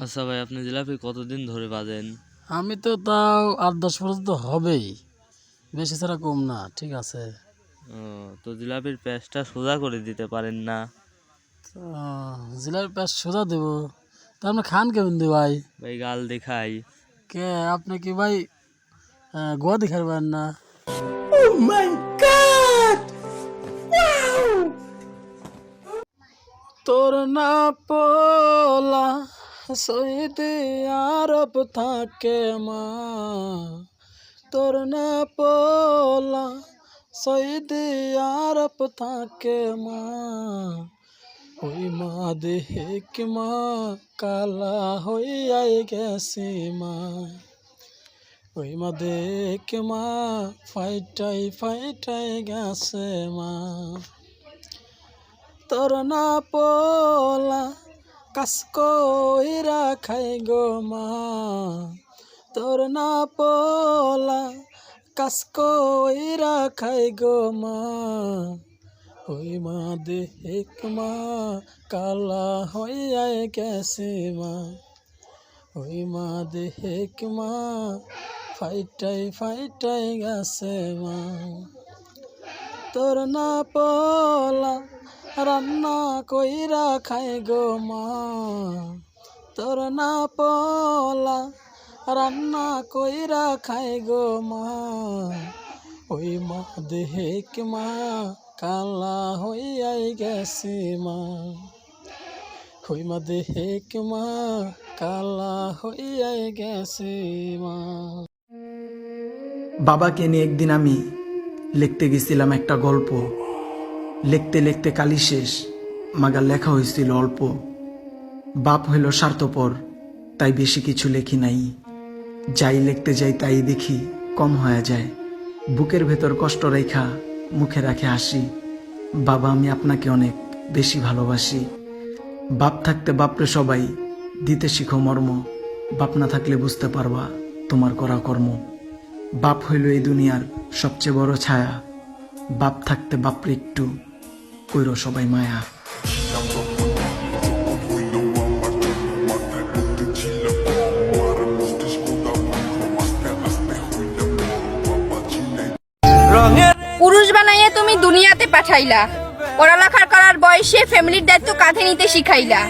আচ্ছা ভাই, আপনি জিলাপি কতদিন ধরে বাজেন? আমি তো তাও 8-10 বছর তো হবেই, বেশি ছাড়া কম না। ঠিক আছে। ও, তো জিলাপির প্যাঁচটা সোজা করে দিতে পারেন না? তো জিলাপি প্যাস সোজা দেবো, তা আপনি খান কেমন দি ভাই? ভাই গাল দেখাই। কে আপনি কি ভাই গোয়া দেখাবেন না? তোর না পোলা সৌদি আরব থাকে মা, তোর না পোলা সৌদি আরব থাকে মা, ওই মা দেখ মা কালা হইয়াই গেছে মা, ওই মা দেখ মা ফাইটাই ফাইটাই গেছে মা, তোর না পোলা কাস কইরা খাই গো মা, তোর না পোলা কাস কইরা খাই গো মা, ওই মা দেখ মা কালা হইয়াই গেছে মা, ওই মা দেখ মা ফাইটাই ফাইটাই গেছে মা, তোর না পোলা রান্না কইরা খাই গো মা, তোর না পোলা রান্না কইরা খাই গো মা, ওই মা দেখ মা কালা হইয়াই গেছে মা, ওই মা দেখ মা কালা হইয়াই গেছে মা। বাবাকে নিয়ে একদিন আমি লিখতে গেছিলাম একটা গল্প। লিখতে লিখতে কালি শেষ, মাগার লেখা হয়েছিল অল্প। বাপ হইল স্বার্থপর, তাই বেশি কিছু লেখি নাই। যাই লিখতে যাই তাই দেখি কম হয়ে যায়। বুকের ভেতর কষ্ট রেখা মুখে রাখে হাসি। বাবা, আমি আপনাকে অনেক বেশি ভালোবাসি। বাপ থাকতে বাপরে সবাই দিতে শিখো মর্ম, বাপ না থাকলে বুঝতে পারবা তোমার করা কর্ম। বাপ হইল এই দুনিয়ার সবচেয়ে বড় ছায়া, বাপ থাকতে বাপরে একটু কইরো সবাই মায়া। পুরুষ বানাইয়া তুমি দুনিয়াতে পাঠাইলা, পড়ালেখা করার বয়সে ফ্যামিলির দায়িত্ব কাঁধে নিতে শিখাইলা,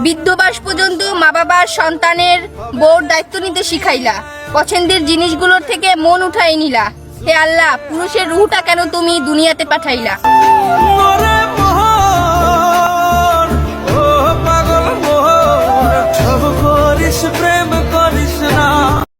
বৃদ্ধ বয়স পর্যন্ত মা বাবার সন্তানের বউর দায়িত্ব নিতে শিখাইলা, পছন্দের জিনিসগুলোর থেকে মন উঠাই নিলা। হে আল্লাহ, পুরুষের রুহটা কেন তুমি দুনিয়াতে পাঠাইলা? পাগল মোহর সব করিস প্রেম